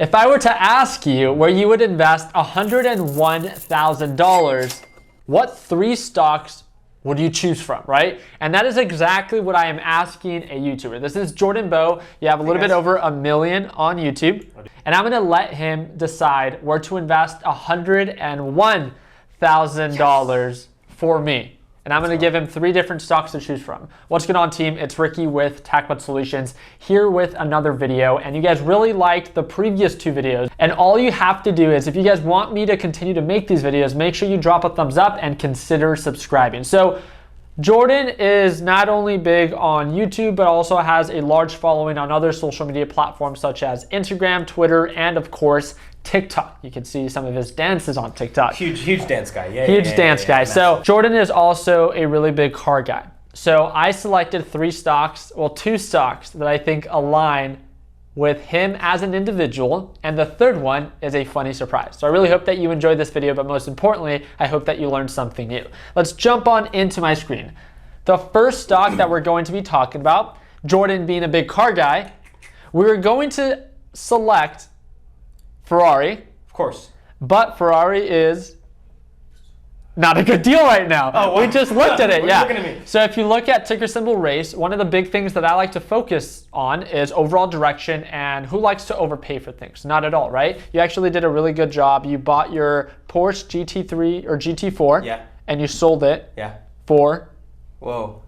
If I were to ask you where you would invest $101,000, what 3 stocks would you choose from, right? And that is exactly what I am asking a YouTuber. This is Jordan Beau. You have a little bit over 1 million on YouTube. And I'm gonna let him decide where to invest $101,000 for me. And I'm gonna give him 3 different stocks to choose from. What's going on, team? It's Ricky with TacBud Solutions here with another video. And you guys really liked the previous 2 videos. And all you have to do is, if you guys want me to continue to make these videos, make sure you drop a thumbs up and consider subscribing. So Jordan is not only big on YouTube, but also has a large following on other social media platforms such as Instagram, Twitter, and of course, TikTok. You can see some of his dances on TikTok. Huge dance guy. Huge dance guy. So Jordan is also a really big car guy. So I selected 3 stocks, well, 2 stocks that I think align with him as an individual, and the third one is a funny surprise. So I really hope that you enjoyed this video, but most importantly, I hope that you learned something new. Let's jump on into my screen. The first stock that we're going to be talking about, Jordan being a big car guy, we're going to select Ferrari. Of course. But Ferrari is not a good deal right now. Oh, we just looked at it, what yeah. are you looking at me? So if you look at ticker symbol RACE, one of the big things that I like to focus on is overall direction and who likes to overpay for things. Not at all, right? You actually did a really good job. You bought your Porsche GT3 or GT4, yeah, and you sold it, yeah, for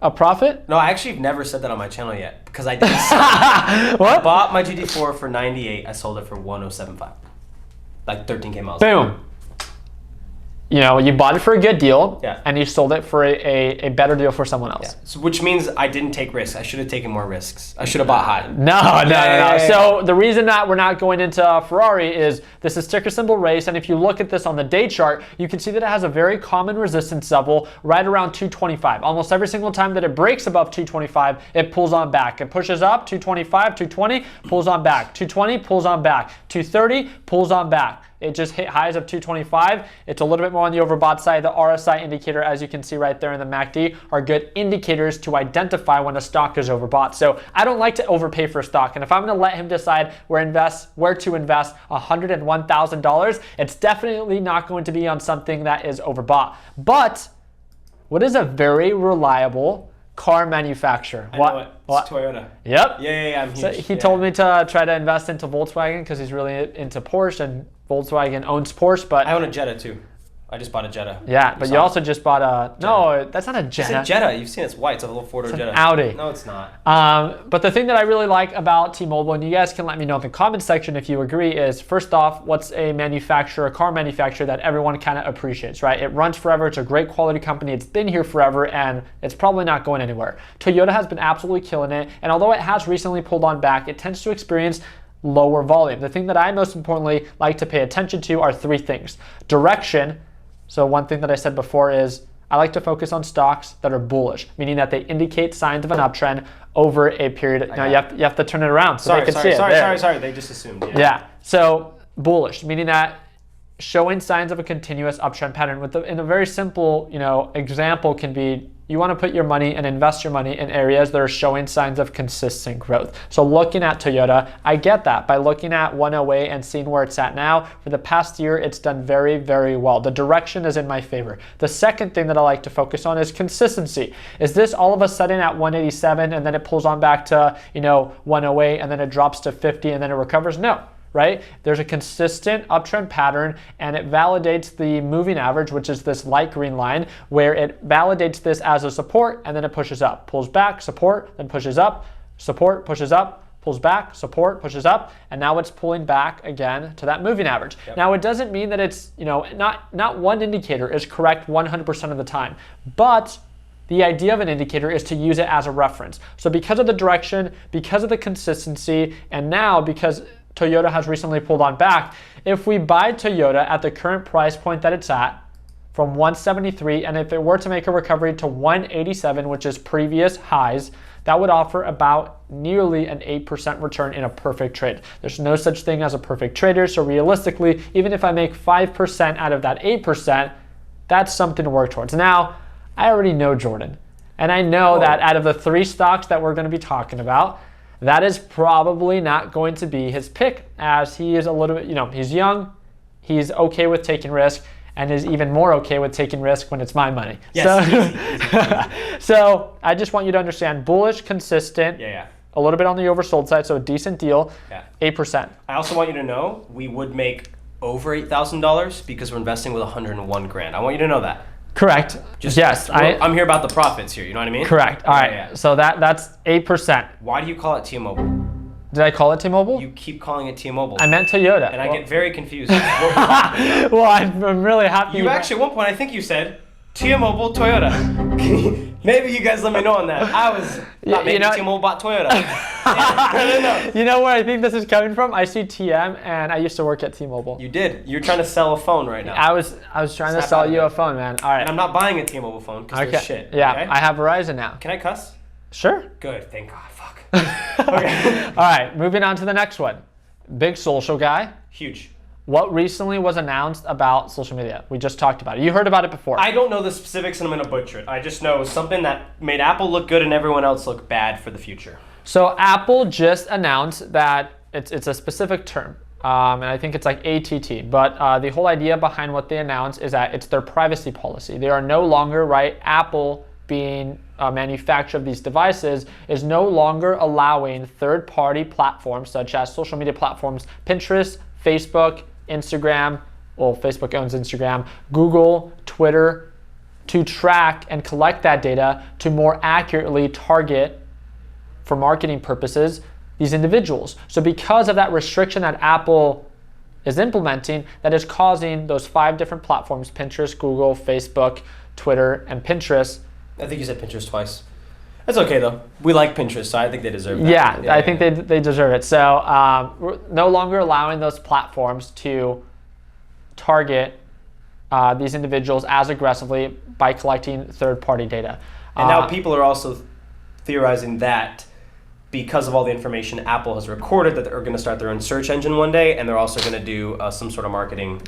a profit? No, I actually have never said that on my channel yet because I did. What? I bought my GT4 for 98. I sold it for 1075. Like 13K miles. Boom. You know, you bought it for a good deal, yeah, and you sold it for a better deal for someone else. Yeah. So, which means I didn't take risks. I should have taken more risks. I should have bought high. No. So the reason that we're not going into Ferrari is this is ticker symbol RACE, and if you look at this on the day chart, you can see that it has a very common resistance level right around 225. Almost every single time that it breaks above 225, it pulls on back. It pushes up, 225, 220, pulls on back. 220, pulls on back. 230, pulls on back. It just hit highs of 225. It's a little bit more on the overbought side. The RSI indicator, as you can see right there in the MACD, are good indicators to identify when a stock is overbought. So I don't like to overpay for a stock. And if I'm going to let him decide where to invest $101,000, it's definitely not going to be on something that is overbought. But what is a very reliable car manufacturer? I know it. It's Toyota. Yep. Yeah, I'm huge. So he told me to try to invest into Volkswagen because he's really into Porsche, and Volkswagen owns Porsche, but I own a Jetta too. I just bought a Jetta. Yeah, but you also just bought a Jetta. No, that's not a Jetta. It's a Jetta. You've seen it. It's white. It's a little 4-door Jetta. An Audi. No, it's not. But the thing that I really like about T-Mobile, and you guys can let me know in the comment section if you agree, is first off, what's a car manufacturer that everyone kind of appreciates, right? It runs forever. It's a great quality company. It's been here forever, and it's probably not going anywhere. Toyota has been absolutely killing it, and although it has recently pulled on back, it tends to experience lower volume. The thing that I most importantly like to pay attention to are 3 things. Direction. So one thing that I said before is I like to focus on stocks that are bullish, meaning that they indicate signs of an uptrend over a period. Now you have to turn it around so they can see it. Sorry. They just assumed. Yeah. So bullish, meaning that showing signs of a continuous uptrend pattern. In a very simple, example can be you want to put your money and invest your money in areas that are showing signs of consistent growth. So looking at Toyota, I get that. By looking at 108 and seeing where it's at now, for the past year, it's done very, very well. The direction is in my favor. The second thing that I like to focus on is consistency. Is this all of a sudden at 187 and then it pulls on back to 108 and then it drops to 50 and then it recovers? No. Right? There's a consistent uptrend pattern, and it validates the moving average, which is this light green line, where it validates this as a support, and then it pushes up, pulls back, support, then pushes up, support, pushes up, pulls back, support, pushes up, and now it's pulling back again to that moving average. Yep. Now, it doesn't mean that it's, not one indicator is correct 100% of the time, but the idea of an indicator is to use it as a reference. So because of the direction, because of the consistency, and now because Toyota has recently pulled on back, if we buy Toyota at the current price point that it's at, from 173, and if it were to make a recovery to 187, which is previous highs, that would offer about nearly an 8% return in a perfect trade. There's no such thing as a perfect trader, so realistically, even if I make 5% out of that 8%, that's something to work towards. Now, I already know Jordan, and I know that out of the 3 stocks that we're going to be talking about, that is probably not going to be his pick, as he is a little bit, he's young, he's okay with taking risk, and is even more okay with taking risk when it's my money. Yes, so I just want you to understand, bullish, consistent, Yeah. a little bit on the oversold side, so a decent deal, 8%. I also want you to know we would make over $8,000 because we're investing with 101 grand. I want you to know that. Correct. Yes. I'm here about the profits here. You know what I mean? Correct. All right. Yeah. So that's 8%. Why do you call it T-Mobile? Did I call it T-Mobile? You keep calling it T-Mobile. I meant Toyota. And I get very confused. Well, I'm really happy. You actually, at one point, I think you said T-Mobile, Toyota. Maybe you guys let me know on that. I was not maybe T-Mobile bought Toyota. I You know where I think this is coming from? I see TM, and I used to work at T-Mobile. You did. You're trying to sell a phone right now. I was trying to sell you a phone, man. All right. And I'm not buying a T-Mobile phone because they're shit. Yeah, okay? I have Verizon now. Can I cuss? Sure. Good. Thank God. Fuck. Okay. All right. Moving on to the next one. Big social guy. Huge. What recently was announced about social media? We just talked about it. You heard about it before. I don't know the specifics and I'm going to butcher it. I just know something that made Apple look good and everyone else look bad for the future. So Apple just announced that it's a specific term, and I think it's like ATT. But the whole idea behind what they announced is that it's their privacy policy. They are no longer, right, Apple being a manufacturer of these devices is no longer allowing third-party platforms such as social media platforms, Pinterest, Facebook, Instagram, well, Facebook owns Instagram, Google, Twitter, to track and collect that data to more accurately target, for marketing purposes, these individuals. So because of that restriction that Apple is implementing, that is causing those 5 different platforms, Pinterest, Google, Facebook, Twitter, and Pinterest. I think you said Pinterest twice. That's okay though. We like Pinterest, so I think they deserve that. Yeah, I think they deserve it. So we're no longer allowing those platforms to target these individuals as aggressively by collecting third-party data. And now people are also theorizing that because of all the information Apple has recorded, that they're going to start their own search engine one day, and they're also going to do some sort of marketing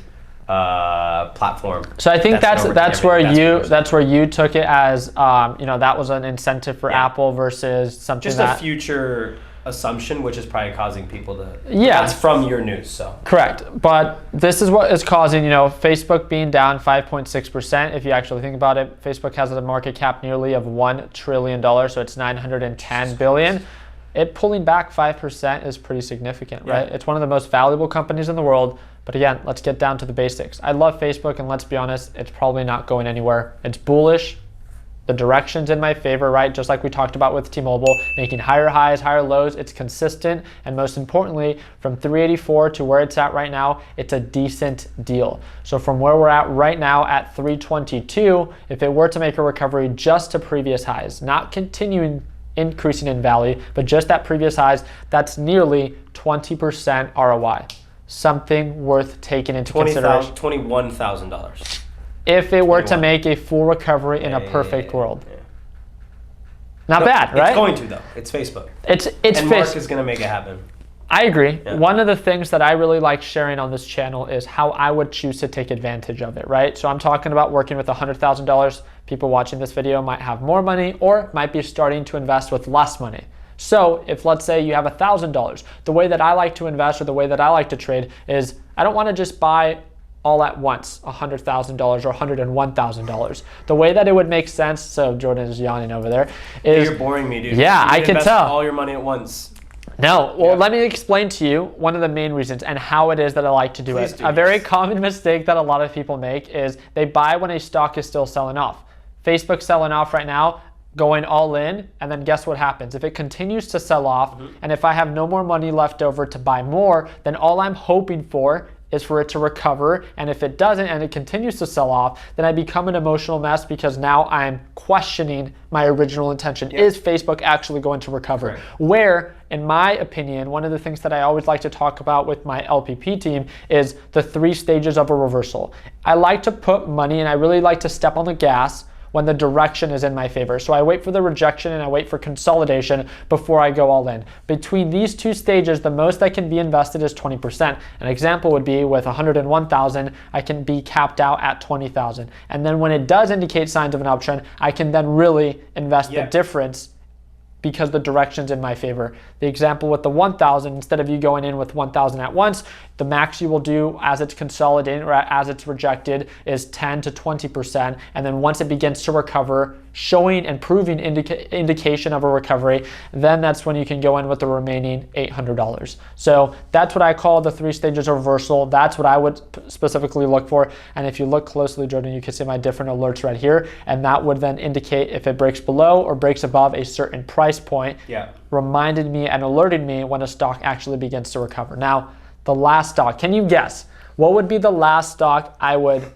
platform. So I think that's where you took it as that was an incentive for Apple versus something just a future assumption, which is probably causing people to. Yeah, that's from your news. So correct, but this is what is causing Facebook being down 5.6%. If you actually think about it, Facebook has a market cap nearly of $1 trillion, so it's 910 billion. It pulling back 5% is pretty significant, right? It's one of the most valuable companies in the world. But again, let's get down to the basics. I love Facebook, and let's be honest, it's probably not going anywhere. It's bullish. The direction's in my favor, right? Just like we talked about with T-Mobile, making higher highs, higher lows. It's consistent, and most importantly, from 384 to where it's at right now, it's a decent deal. So from where we're at right now at 322, if it were to make a recovery just to previous highs, not continuing increasing in value, but just at previous highs, that's nearly 20% ROI. Something worth taking into consideration. $21,000. If it were to make a full recovery in a perfect world. Not bad, right? It's going to though. It's Facebook. And Mark is going to make it happen. I agree. Yeah. One of the things that I really like sharing on this channel is how I would choose to take advantage of it, right? So I'm talking about working with $100,000. People watching this video might have more money or might be starting to invest with less money. So if, let's say, you have $1,000, the way that I like to invest or the way that I like to trade is I don't want to just buy all at once $100,000 or $101,000. The way that it would make sense, so Jordan is yawning over there, is... You're boring me, dude. Yeah, I can tell. All your money at once. No, well, let me explain to you one of the main reasons and how it is that I like to do it. A very common mistake that a lot of people make is they buy when a stock is still selling off. Facebook's selling off right now, going all in, and then guess what happens? If it continues to sell off, and if I have no more money left over to buy more, then all I'm hoping for is for it to recover, and if it doesn't and it continues to sell off, then I become an emotional mess because now I'm questioning my original intention. Is Facebook actually going to recover? Right. Where, in my opinion, one of the things that I always like to talk about with my LPP team is the 3 stages of a reversal. I like to put money and I really like to step on the gas when the direction is in my favor. So I wait for the rejection and I wait for consolidation before I go all in. Between these 2 stages, the most that can be invested is 20%. An example would be with 101,000, I can be capped out at 20,000. And then when it does indicate signs of an uptrend, I can then really invest the difference because the direction's in my favor. The example with the 1,000, instead of you going in with 1,000 at once, the max you will do as it's consolidating or as it's rejected is 10 to 20%. And then once it begins to recover, showing and proving indication of a recovery, then that's when you can go in with the remaining $800. So that's what I call the 3 stages of reversal. That's what I would specifically look for. And if you look closely, Jordan, you can see my different alerts right here. And that would then indicate if it breaks below or breaks above a certain price point, reminded me and alerted me when a stock actually begins to recover. Now, the last stock, can you guess? What would be the last stock I would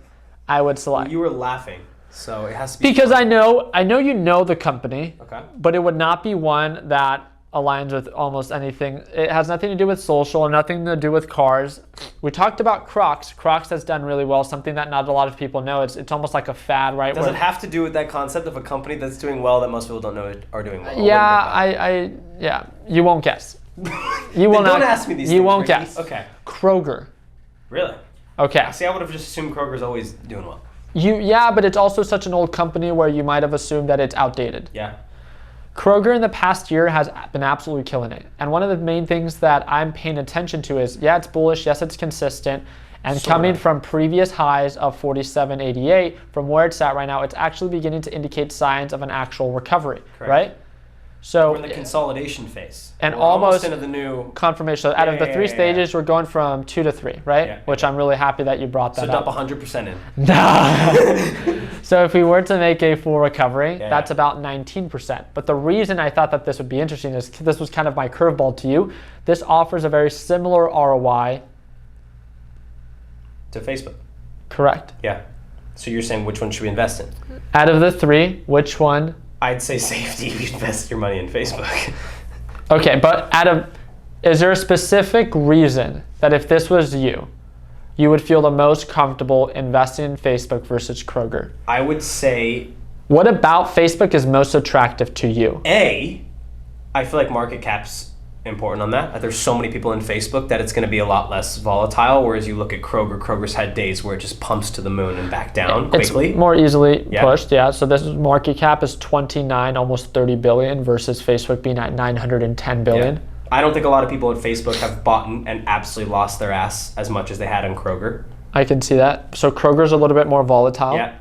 select? You were laughing. So it has to be because I know you know the company, okay, but it would not be one that aligns with almost anything. It has nothing to do with social, nothing to do with cars. We talked about Crocs. Crocs has done really well, something that not a lot of people know. It's almost like a fad, right? Does it have to do with that concept of a company that's doing well that most people don't know are doing well? Yeah, you won't guess. You will not. Don't ask me these things. You won't Ricky. guess. Okay. Really? Really? Okay. See, I would have just assumed Kroger's always doing well. But it's also such an old company where you might have assumed that it's outdated. Yeah. Kroger in the past year has been absolutely killing it. And one of the main things that I'm paying attention to is, it's bullish, yes, it's consistent, and coming from previous highs of 47.88, from where it's at right now, it's actually beginning to indicate signs of an actual recovery, right? So we're in the consolidation phase. And we're almost into the new confirmation. So out of the 3 stages, we're going from 2 to 3, right? Yeah. Which I'm really happy that you brought that up. So dump 100% in. So if we were to make a full recovery, that's about 19%. But the reason I thought that this would be interesting is this was kind of my curveball to you. This offers a very similar ROI to Facebook. Correct. Yeah. So you're saying which one should we invest in? Out of the 3, which one? I'd say safety. You invest your money in Facebook. Okay, but is there a specific reason that if this was you would feel the most comfortable investing in Facebook versus Kroger? I would say... What about Facebook is most attractive to you? I feel like market cap's important on that. There's so many people in Facebook that it's going to be a lot less volatile, whereas you look at Kroger's had days where it just pumps to the moon and back down quickly. It's more easily pushed, So this market cap is 29, almost 30 billion versus Facebook being at 910 billion. Yeah. I don't think a lot of people at Facebook have bought and absolutely lost their ass as much as they had on Kroger. I can see that. So Kroger's a little bit more volatile. Yeah.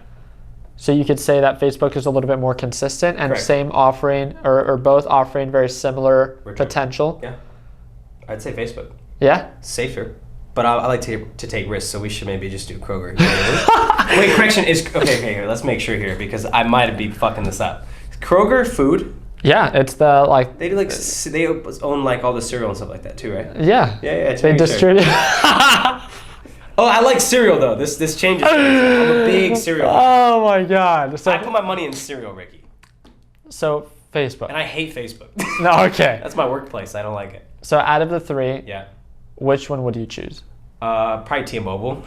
So you could say that Facebook is a little bit more consistent and Correct. same offering or both offering very similar Return. potential. Yeah. I'd say Facebook. Yeah? Safer. But I like to take risks, so we should maybe just do Kroger. Wait, correction is... Okay, here, let's make sure here, because I might be fucking this up. Kroger food? Yeah, it's the like... They own like all the cereal and stuff like that too, right? Yeah. Yeah. They distribute... Oh, I like cereal though. This changes things. I'm a big cereal. Oh my God. So I put my money in cereal, Ricky. So Facebook. And I hate Facebook. No, okay. That's my workplace. I don't like it. So out of the 3, yeah, which one would you choose? Probably T-Mobile.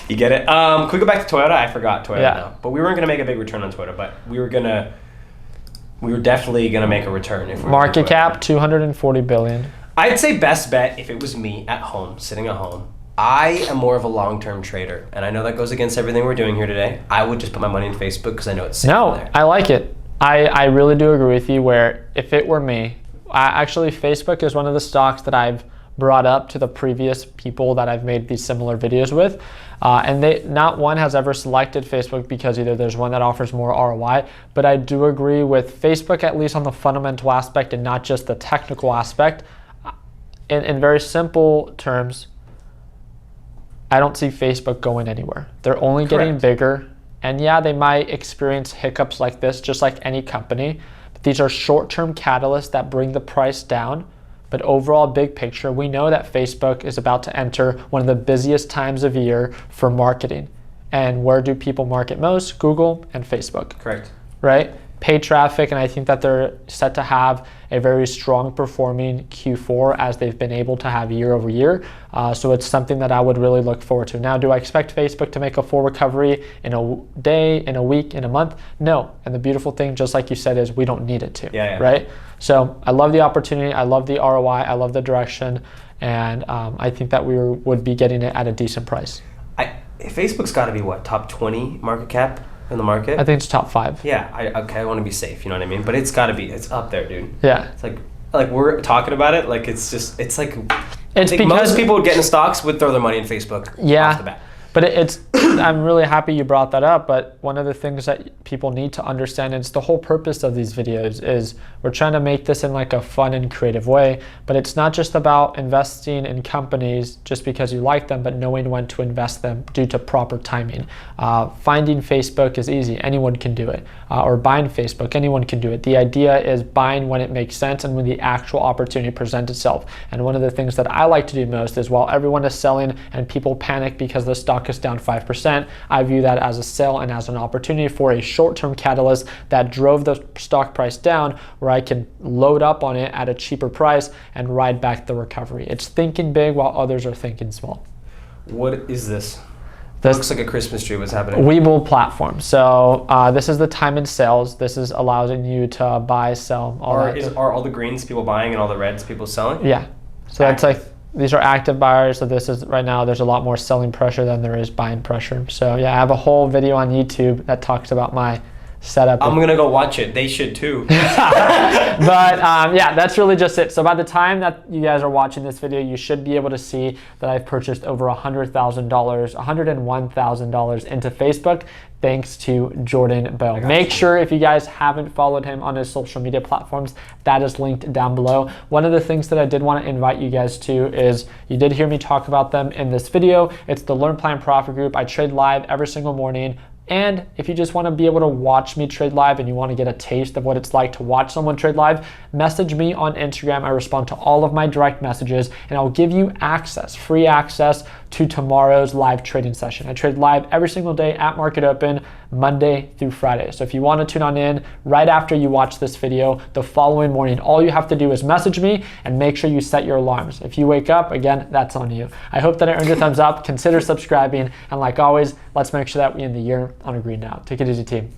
You get it? Can we go back to Toyota? I forgot Toyota now. But we weren't gonna make a big return on Toyota, but we were definitely gonna make a return if we market cap 240 billion. I'd say best bet if it was me at home, sitting at home. I am more of a long-term trader, and I know that goes against everything we're doing here today. I would just put my money in Facebook because I know it's safe there. I like it. I really do agree with you where if it were me, actually Facebook is one of the stocks that I've brought up to the previous people that I've made these similar videos with. And not one has ever selected Facebook because either there's one that offers more ROI, but I do agree with Facebook, at least on the fundamental aspect and not just the technical aspect. In very simple terms, I don't see Facebook going anywhere. They're only getting bigger. And they might experience hiccups like this, just like any company. But these are short-term catalysts that bring the price down. But overall, big picture, we know that Facebook is about to enter one of the busiest times of year for marketing. And where do people market most? Google and Facebook. Correct. Right? Paid traffic, and I think that they're set to have a very strong performing Q4 as they've been able to have year over year. So it's something that I would really look forward to. Now, do I expect Facebook to make a full recovery in a day, in a week, in a month? No. And the beautiful thing, just like you said, is we don't need it to. Right? So I love the opportunity. I love the ROI. I love the direction. And I think that we would be getting it at a decent price. Facebook's got to be what, top 20 market cap? in the market? I think it's top 5. Yeah, I want to be safe, you know what I mean? But it's got to be, it's up there, dude. Yeah. It's like we're talking about it, like it's like, I It's think because most people would get into stocks would throw their money in Facebook off the bat. But it's I'm really happy you brought that up. But one of the things that people need to understand, and it's the whole purpose of these videos, is we're trying to make this in like a fun and creative way. But it's not just about investing in companies just because you like them, but knowing when to invest them due to proper timing. Finding Facebook is easy. Anyone can do it. Or buying Facebook, anyone can do it. The idea is buying when it makes sense and when the actual opportunity presents itself. And one of the things that I like to do most is while everyone is selling and people panic because the stock is down 5%, I view that as a sell and as an opportunity for a short-term catalyst that drove the stock price down, where I can load up on it at a cheaper price and ride back the recovery. It's thinking big while others are thinking small. What is this? This looks like a Christmas tree. What's happening? Webull platform. So this is the time and sales. This is allowing you to buy, sell, all that. Are all the greens people buying and all the reds people selling? Yeah. So that's like, these are active buyers. So this is right now, there's a lot more selling pressure than there is buying pressure. So yeah, I have a whole video on YouTube that talks about my setup. I'm going to go watch it. They should too. But yeah, that's really just it. So by the time that you guys are watching this video, you should be able to see that I've purchased over $100,000, $101,000 into Facebook, thanks to Jordan Beau. Make sure, if you guys haven't followed him on his social media platforms, that is linked down below. One of the things that I did want to invite you guys to is, you did hear me talk about them in this video. It's the Learn Plan Profit group. I trade live every single morning. And if you just want to be able to watch me trade live and you want to get a taste of what it's like to watch someone trade live, message me on Instagram. I respond to all of my direct messages, and I'll give you access, free access to tomorrow's live trading session. I trade live every single day at market open, Monday through Friday. So if you want to tune on in right after you watch this video, the following morning, all you have to do is message me and make sure you set your alarms. If you wake up, again, that's on you. I hope that I earned your thumbs up. Consider subscribing. And like always, let's make sure that we end the year on a green note. Take it easy, team.